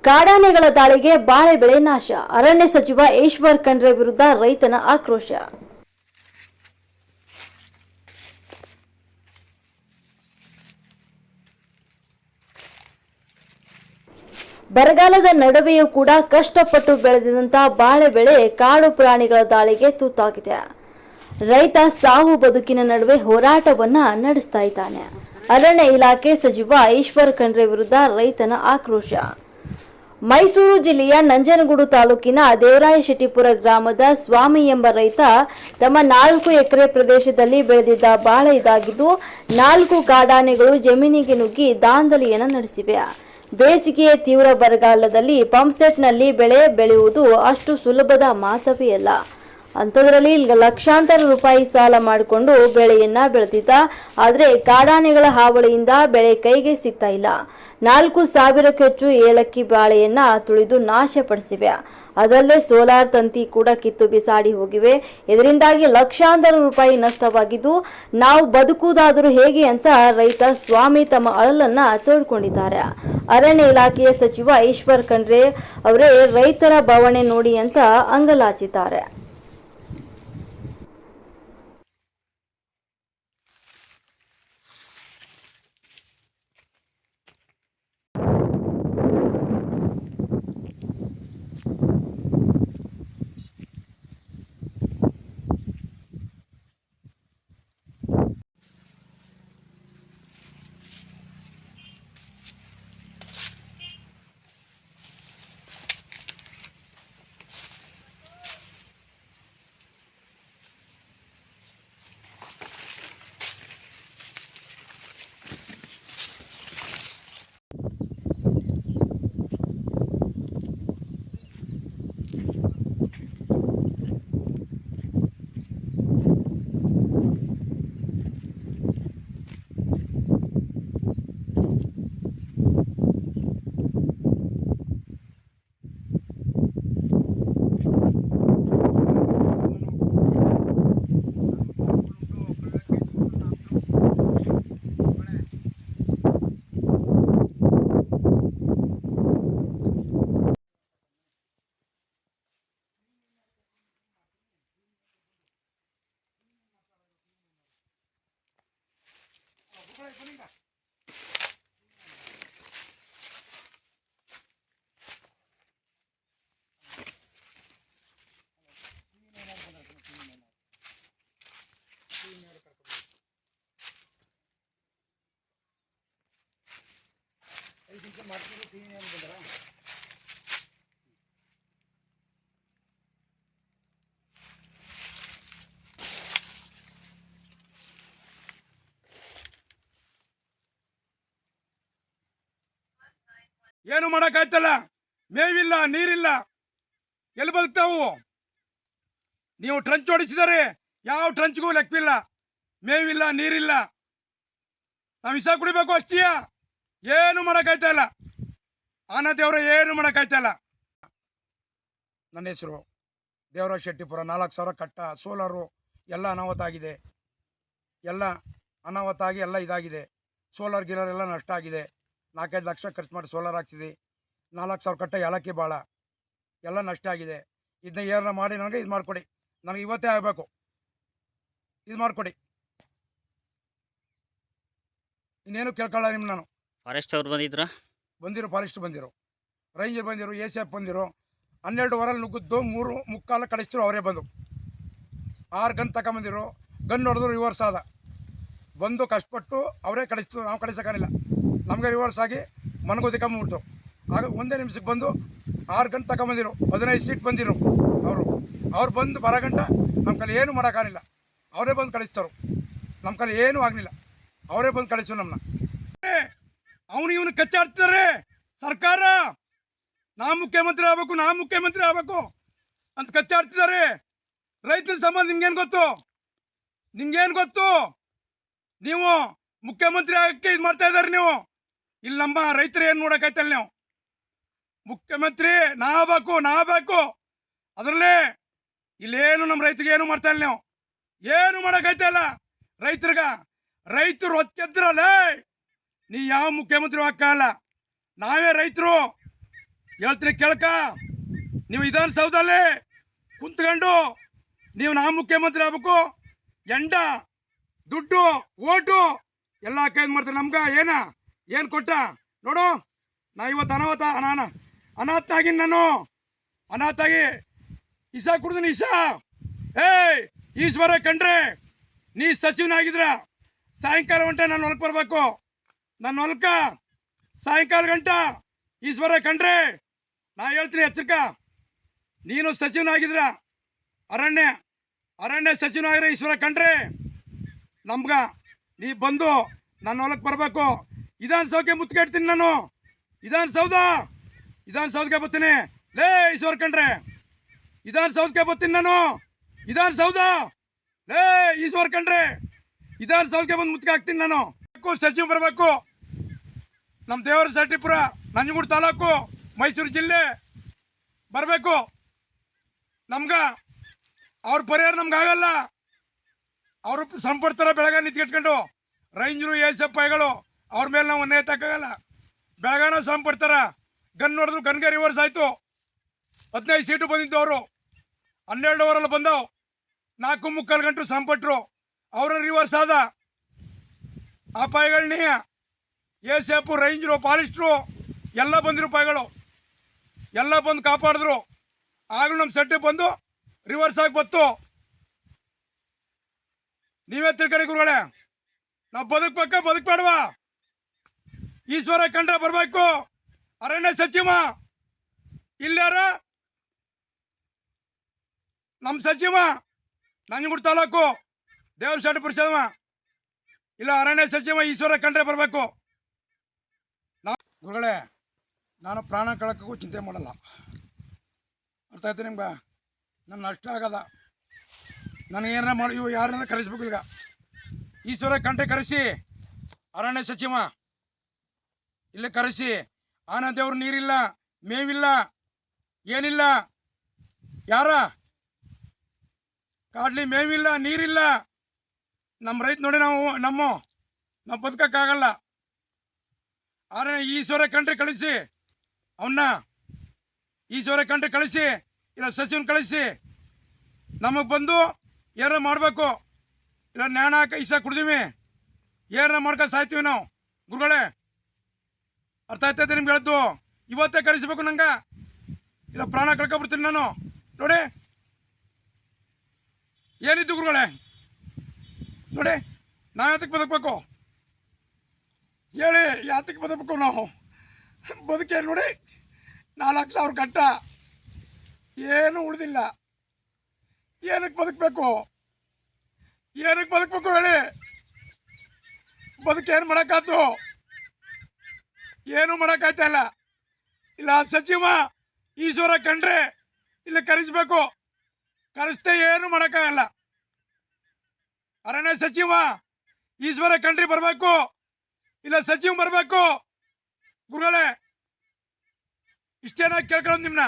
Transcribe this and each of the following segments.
ಕಾಡಾನೆಗಳ ದಾಳಿಗೆ ಬಾಳೆ ಬೆಳೆ ನಾಶ. ಅರಣ್ಯ ಸಚಿವ ಈಶ್ವರ್ ಖಂಡ್ರೆ ವಿರುದ್ಧ ರೈತನ ಆಕ್ರೋಶ. ಬರಗಾಲದ ನಡುವೆಯೂ ಕೂಡ ಕಷ್ಟಪಟ್ಟು ಬೆಳೆದಿದ್ದಂತಹ ಬಾಳೆ ಬೆಳೆ ಕಾಡು ಪ್ರಾಣಿಗಳ ದಾಳಿಗೆ ತುತ್ತಾಗಿದೆ. ರೈತ ಸಾವು ಬದುಕಿನ ನಡುವೆ ಹೋರಾಟವನ್ನ ನಡೆಸ್ತಾ ಇದ್ದಾನೆ. ಅರಣ್ಯ ಇಲಾಖೆ ಸಚಿವ ಈಶ್ವರ್ ಖಂಡ್ರೆ ವಿರುದ್ಧ ರೈತನ ಆಕ್ರೋಶ. ಮೈಸೂರು ಜಿಲ್ಲೆಯ ನಂಜನಗೂಡು ತಾಲೂಕಿನ ದೇವರಾಯಶೆಟ್ಟಿಪುರ ಗ್ರಾಮದ ಸ್ವಾಮಿ ಎಂಬ ರೈತ ತಮ್ಮ 4 ಎಕರೆ ಪ್ರದೇಶದಲ್ಲಿ ಬೆಳೆದಿದ್ದ ಬಾಳೆ ಇದಾಗಿದ್ದು 4 ಕಾಡಾನೆಗಳು ಜಮೀನಿಗೆ ನುಗ್ಗಿ ದಾಂಧಲೆಯನ್ನು ನಡೆಸಿವೆ. ಬೇಸಿಗೆಯ ತೀವ್ರ ಬರಗಾಲದಲ್ಲಿ ಪಂಪ್ಸೆಟ್ನಲ್ಲಿ ಬೆಳೆ ಬೆಳೆಯುವುದು ಅಷ್ಟು ಸುಲಭದ ಮಾತವೇ ಅಲ್ಲ. ಅಂಥದ್ರಲ್ಲಿ ಲಕ್ಷಾಂತರ ರೂಪಾಯಿ ಸಾಲ ಮಾಡಿಕೊಂಡು ಬೆಳೆಯನ್ನ ಬೆಳೆದಿದ್ದ. ಆದರೆ ಕಾಡಾನೆಗಳ ಹಾವಳಿಯಿಂದ ಬೆಳೆ ಕೈಗೆ ಸಿಗ್ತಾ ಇಲ್ಲ. 4,000ಕ್ಕೂ ಹೆಚ್ಚು ಏಲಕ್ಕಿ ಬಾಳೆಯನ್ನ ತುಳಿದು ನಾಶಪಡಿಸಿವೆ. ಅದಲ್ಲದೆ ಸೋಲಾರ್ ತಂತಿ ಕೂಡ ಕಿತ್ತು ಬಿಸಾಡಿ ಹೋಗಿವೆ. ಇದರಿಂದಾಗಿ ಲಕ್ಷಾಂತರ ರೂಪಾಯಿ ನಷ್ಟವಾಗಿದ್ದು ನಾವು ಬದುಕುವುದಾದರೂ ಹೇಗೆ ಅಂತ ರೈತ ಸ್ವಾಮಿ ತಮ್ಮ ಅಳಲನ್ನ ತೋಡ್ಕೊಂಡಿದ್ದಾರೆ. ಅರಣ್ಯ ಇಲಾಖೆಯ ಸಚಿವ ಈಶ್ವರ್ ಖಂಡ್ರೆ ಅವರೇ ರೈತರ ಬವಣೆ ನೋಡಿ ಅಂತ ಅಂಗಲಾಚಿದ್ದಾರೆ. ಏನು ಮಾಡೋಕ್ಕಾಯ್ತಲ್ಲ, ಮೇವಿಲ್ಲ, ನೀರಿಲ್ಲ, ಎಲ್ಲಿ ಬದುಕ್ತಾವು? ನೀವು ಟ್ರಂಚ್ ಹೊಡಿಸಿದರೆ ಯಾವ ಟ್ರಂಚ್ಗೂ ಲೆಕ್ಕವಿಲ್ಲ. ಮೇವಿಲ್ಲ, ನೀರಿಲ್ಲ, ನಾವು ವಿಷ ಕುಡಿಬೇಕು ಅಷ್ಟೇ. ಏನು ಮಾಡೋಕ್ಕಾಯ್ತಾ ಇಲ್ಲ. ಆನದೇವ್ರ ಏನು ಮಾಡೋಕ್ಕಾಯ್ತಾ ಇಲ್ಲ. ನನ್ನ ಹೆಸರು ದೇವರಾಯಶೆಟ್ಟಿಪುರ. 4,000 ಕಟ್ಟ ಸೋಲಾರು ಎಲ್ಲ ಅನಾಹುತ ಆಗಿದೆ. ಎಲ್ಲ ಅನಾಹುತ ಆಗಿ ಎಲ್ಲ ಇದಾಗಿದೆ. ಸೋಲಾರ್ ಗಿಲರ್ ಎಲ್ಲ ನಷ್ಟ ಆಗಿದೆ. 4-5 ಲಕ್ಷ ಖರ್ಚು ಮಾಡಿ ಸೋಲಾರ್ ಹಾಕ್ಸಿದ್ವಿ. 4,000 ಕಟ್ಟ ಏಲಕ್ಕಿ ಬಾಳ ಎಲ್ಲ ನಷ್ಟ ಆಗಿದೆ. ಇದನ್ನ ಏನಾರ ಮಾಡಿ ನನಗೆ ಇದು ಮಾಡಿಕೊಡಿ. ನನಗೆ ಇವತ್ತೇ ಆಗಬೇಕು. ಇದು ಮಾಡಿಕೊಡಿ. ಇನ್ನೇನು ಕೇಳ್ಕೊಳ್ಳ ನಿಮ್ಮ. ನಾನು ಫಾರೆಸ್ಟ್ ಅವ್ರು ಬಂದಿರೋ ಫಾರೆಸ್ಟ್ ಬಂದಿರೋ, ರೈಂಜರ್ ಬಂದಿರೋ, ACF ಬಂದಿರೋ. 12 ನುಗ್ಗಿದ್ದು 3:45 ಕಳಿಸ್ತಿರೋ ಅವರೇ ಬಂದು. 6 ಗನ್ ತಗೊಂಬಂದಿರೋ. ಗನ್ ಹೊಡೆದ್ರು ರಿವರ್ಸ್ ಆದ. ಬಂದು ಕಷ್ಟಪಟ್ಟು ಅವರೇ ಕಳಿಸ್ತು. ನಾವು ಕಳಿಸೋಕ್ಕಾಗಿಲ್ಲ. ನಮಗೆ ರಿವರ್ಸ್ ಆಗಿ ಮನಗೋದಿಕೊಂಬಿಡ್ತು. ಆಗ ಒಂದೇ ನಿಮಿಷಕ್ಕೆ ಬಂದು 6 ಗಂಟೆ ತಗೊಂಬಂದಿರು. 15 ಸೀಟ್ ಬಂದಿರು ಅವ್ರು ಬಂದು ಬರೋ ಗಂಟ ನಮ್ಮ ಕೈಲಿ ಏನು ಮಾಡೋಕ್ಕಾಗಿಲ್ಲ. ಅವರೇ ಬಂದು ಕಳಿಸ್ತಾರು. ನಮ್ಮ ಕೈಲಿ ಏನೂ ಆಗಲಿಲ್ಲ. ಅವರೇ ಬಂದು ಕಳಿಸು ನಮ್ಮನ್ನ. ಅವನು ಇವನು ಕಚ್ಚಾಡ್ತಿದ್ದಾರೆ ಸರ್ಕಾರ. ಮುಖ್ಯಮಂತ್ರಿ ಆಗಬೇಕು ಅಂತ ಕಚ್ಚಾಡ್ತಿದ್ದಾರೆ. ರೈತರ ಸಂಬಂಧ ನಿಮ್ಗೇನು ಗೊತ್ತು? ನೀವು ಮುಖ್ಯಮಂತ್ರಿ ಆಗಕ್ಕೆ ಇದು ಮಾಡ್ತಾ ಇದ್ದಾರೆ. ನೀವು ಇಲ್ಲಿ ನಮ್ಮ ರೈತರು ಏನು ನೋಡೋಕ್ಕಾಯ್ತಲ್ಲ. ನೀವು ಮುಖ್ಯಮಂತ್ರಿ ನಾಗಬೇಕು. ಅದರಲ್ಲೇ ಇಲ್ಲೇನು ನಮ್ಮ ರೈತರಿಗೆ ಏನು ಮಾಡ್ತಾ ಇಲ್ಲ. ನೀವು ಏನು ಮಾಡೋಕ್ಕಾಯ್ತಲ್ಲ. ರೈತರು ಹೊತ್ಗೆದ್ರಲ್ಲೇ ನೀ ಯಾವ ಮುಖ್ಯಮಂತ್ರಿ ಹಾಕಲ್ಲ. ನಾವೇ ರೈತರು. ಹೇಳ್ತೀನಿ ಕೇಳ್ಕ. ನೀವು ವಿಧಾನಸೌಧದಲ್ಲಿ ಕುಂತ್ಕೊಂಡು ನೀವು ನಾ ಮುಖ್ಯಮಂತ್ರಿ ಆಗ್ಬೇಕು, ಎಂಡ ದುಡ್ಡು ಓಟು ಎಲ್ಲ ಕೈದು ಮಾಡ್ತಾರೆ. ನಮ್ಗೆ ಏನು ಕೊಟ್ಟ ನೋಡು. ನಾ ಇವತ್ತು ಅನಾಥಾಗಿ ನಾನು ಅನಾಥಾಗಿ ಇಸ ಕುಡ್ದೀನಿ. ಈಶ್ವರ ಕಂಡ್ರೆ ನೀ ಸಚಿವನಾಗಿದ್ರ ಸಾಯಂಕಾಲ ಗಂಟ ನಾನು ಹೊಲಕ್ಕೆ ಬರಬೇಕು. ನನ್ನ ಹೊಲಕ್ಕ ಸಾಯಂಕಾಲ ಗಂಟ ಈಶ್ವರ ಕಂಡ್ರೆ ನಾ ಹೇಳ್ತೀನಿ ಎಚ್ಚರಿಕ. ನೀನು ಸಚಿವನಾಗಿದ್ರ ಅರಣ್ಯ ಸಚಿವನಾಗಿರೋ ಈಶ್ವರ ಕಂಡ್ರೆ ನಮ್ಗೆ ನೀ ಬಂದು ನನ್ನ ಹೊಲಕ್ಕೆ ಬರಬೇಕು. ವಿಧಾನಸೌಧಕ್ಕೆ ಮುತ್ಕೆಡ್ತೀನಿ ನಾನು. ವಿಧಾನಸೌಧಕ್ಕೆ ಬರ್ತೀನಿ. ಲೇ ಈಶ್ವರ ಕಂಡ್ರೆ ವಿಧಾನಸೌಧಕ್ಕೆ ಬರ್ತೀನಿ ನಾನು. ವಿಧಾನಸೌಧ ಲೇ ಈಶ್ವರ ಕಂಡ್ರೆ ವಿಧಾನಸೌಧಕ್ಕೆ ಬಂದು ಮುತ್ತಿಗೆ ಹಾಕ್ತೀನಿ ನಾನು. ಸಚಿವ ಬರಬೇಕು. ನಮ್ಮ ದೇವರ ಸಟ್ಟಿಪುರ ನಂಜನಗೂಡು ತಾಲೂಕು ಮೈಸೂರು ಜಿಲ್ಲೆ ಬರಬೇಕು. ನಮ್ಗೆ ಅವ್ರ ಪರಿಹಾರ ನಮ್ಗೆ ಆಗಲ್ಲ. ಅವರು ಶ್ರಮ ಪಡ್ತಾರೆ ಬೆಳಗ್ಗೆ ನಿಂತ್ಕೆಟ್ಕೊಂಡು. ರೈಂಜರು ಎಸ್.ಎಫ್ ಐಗಳು ಅವ್ರ ಮೇಲೆ ನಾವು ನೇತಾಕಾಗಲ್ಲ. ಬೆಳಗಾನ ಶ್ರಮ ಪಡ್ತಾರೆ. ಗನ್ ನೋಡಿದ್ರು ಗನ್ಗೆ ರಿವರ್ಸ್ ಆಯಿತು. 15 ಸೀಟು ಬಂದಿದ್ದು ಅವರು 12 ಓವರಲ್ಲಿ ಬಂದವು. 4:45 ಗಂಟು ಶ್ರಮ ಪಟ್ಟರು. ಅವರು ರಿವರ್ಸ್ ಆದ. ಆ ಪಾಯಿಗಳನ್ನ ಎಸ್.ಎಫ್ ರೈಂಜರು ಫಾರೆಸ್ಟ್ರು ಎಲ್ಲ ಬಂದಿರು. ಪಾಯಿಗಳು ಎಲ್ಲ ಬಂದು ಕಾಪಾಡಿದ್ರು. ಆಗಲೂ ನಮ್ಮ ಸೆಟ್ಟಿಗೆ ಬಂದು ರಿವರ್ಸ್ ಆಗಿ ಬತ್ತು. ನೀವೇ ತಿಳ್ಕಡಿ ಗುರುಗಳೇ. ನಾವು ಬದುಕಬೇಡವಾ? ಈಶ್ವರ ಕಂಡ್ರೆ ಬರಬೇಕು. ಅರಣ್ಯ ಸಚಿವ ಇಲ್ಲಾರ ನಮ್ಮ ಸಚಿವ ನಂಜನಗೂಡು ತಾಲೂಕು ದೇವರ ಸಟ್ಟಿಪುರ ಸಚಿವ ಇಲ್ಲ ಅರಣ್ಯ ಸಚಿವ ಈಶ್ವರ ಕಂಡ್ರೆ ಬರಬೇಕು. ಗುರುಗಳೇ, ನಾನು ಪ್ರಾಣ ಕಳಕ್ಕೂ ಚಿಂತೆ ಮಾಡಲ್ಲ. ಅರ್ಥ ಆಯ್ತು ನಿಮ್ಗೆ? ನನ್ನ ಅಷ್ಟ ಆಗದ. ನನಗೇನಾರ ಮಾಡಿ ಯಾರನ್ನ ಕರೆಸ್ಬೇಕು. ಈಗ ಈಶ್ವರ ಕಂಡ್ರೆ ಕರೆಸಿ, ಅರಣ್ಯ ಸಚಿವ ಇಲ್ಲಿ ಕರೆಸಿ. ಆನಂದೇವ್ರು ನೀರಿಲ್ಲ, ಮೇವಿಲ್ಲ, ಏನಿಲ್ಲ. ಯಾರ ಕಾಡ್ಲಿ ಮೇವಿಲ್ಲ, ನೀರಿಲ್ಲ. ನಮ್ಮ ರೈತ ನೋಡಿ ನಾವು ಬದುಕಕ್ಕಾಗಲ್ಲ. ಆದರೆ ಈಶ್ವರ ಕಂಡ್ರೆ ಕಳಿಸಿ, ಅವನ್ನ ಈಶ್ವರ ಕಂಡ್ರೆ ಕಳಿಸಿ, ಇಲ್ಲ ಸಚಿವನ ಕಳಿಸಿ. ನಮಗೆ ಬಂದು ಏನಾರ ಮಾಡಬೇಕು. ಇಲ್ಲ ನ್ಯಾಣ ಇಸ ಕುಡ್ದೀವಿ, ಏನಾರ ಮಾಡ್ಕೊಂಡು ಸಾಯ್ತೀವಿ ನಾವು. ಗುರುಗಳೇ, ಅರ್ಥ ಆಯ್ತೈತೆ ನಿಮ್ಗೆ ಹೇಳ್ತು? ಇವತ್ತೇ ಕರೆಸಬೇಕು ನಂಗೆ, ಇಲ್ಲ ಪ್ರಾಣ ಕಳ್ಕೊಬಿಡ್ತೀನಿ ನಾನು. ನೋಡಿ ಏನಿದ್ದು ಗುರುಗಳೇ, ನೋಡಿ ನಾವು ಯಾತಕ್ಕೆ ಬದುಕಬೇಕು ಹೇಳಿ? ಯಾತಕ್ಕೆ ಬದುಕಬೇಕು ನಾವು? ಬದುಕೇ ನೋಡಿ 4,000 ಕಟ್ಟ, ಏನು ಉಳಿದಿಲ್ಲ. ಏನಕ್ಕೆ ಬದುಕಬೇಕು ಹೇಳಿ? ಬದುಕೇನು ಮಾಡೋಕ್ಕಾಯ್ತು? ಏನು ಮಾಡೋಕ್ಕಾಯ್ತಾ ಇಲ್ಲ. ಇಲ್ಲ ಸಚಿವ ಈಶ್ವರ ಕಂಡ್ರೆ ಇಲ್ಲಿ ಕರೆಸಬೇಕು. ಕರೆಸ್ತೆ ಏನು ಮಾಡೋಕ್ಕಾಗಲ್ಲ. ಅರಣ್ಯ ಸಚಿವ ಈಶ್ವರ ಕಂಡ್ರೆ ಬರಬೇಕು, ಇಲ್ಲ ಸಚಿವ ಬರಬೇಕು. ಗುರುಗಳೇ, ಇಷ್ಟೇನ ಕೇಳ್ಕೊಳ್ಳೋದು ನಿಮ್ಮನ್ನ.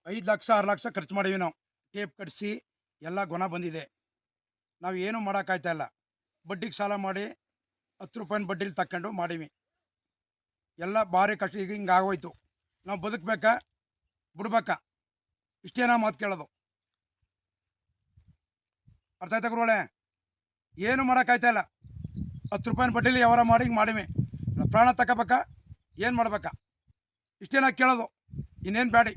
5 ಲಕ್ಷ 6 ಲಕ್ಷ ಖರ್ಚು ಮಾಡೀವಿ ನಾವು. ಟೇಪ್ ಕಟ್ಸಿ ಎಲ್ಲ ಗುಣ ಬಂದಿದೆ. ನಾವು ಏನು ಮಾಡೋಕ್ಕಾಯ್ತಾ ಇಲ್ಲ. ಬಡ್ಡಿಗೆ ಸಾಲ ಮಾಡಿ 10 ರೂಪಾಯಿನ ಬಡ್ಡಿಲಿ ತಕ್ಕೊಂಡು ಮಾಡೀವಿ. ಎಲ್ಲ ಭಾರಿ ಕಷ್ಟ. ಈಗ ಹಿಂಗೆ ಆಗೋಯ್ತು. ನಾವು ಬದುಕಬೇಕಾ ಬಿಡ್ಬೇಕಾ? ಇಷ್ಟೇನ ಮಾತು ಕೇಳೋದು. ಅರ್ಥ ಆಯ್ತಾ ಗುರುಗಳೇ? ಏನು ಮಾಡೋಕ್ಕಾಯ್ತಾ ಇಲ್ಲ. 10 ರೂಪಾಯಿನ ಬಡ್ಡಿಲಿ ವ್ಯವಹಾರ ಮಾಡಿ ಹಿಂಗೆ ಮಾಡೀವಿ. ಪ್ರಾಣ ತಗೋಬೇಕಾ ಏನು ಮಾಡ್ಬೇಕಾ? ಇಷ್ಟೇನ ಕೇಳೋದು, ಇನ್ನೇನು ಬೇಡಿ.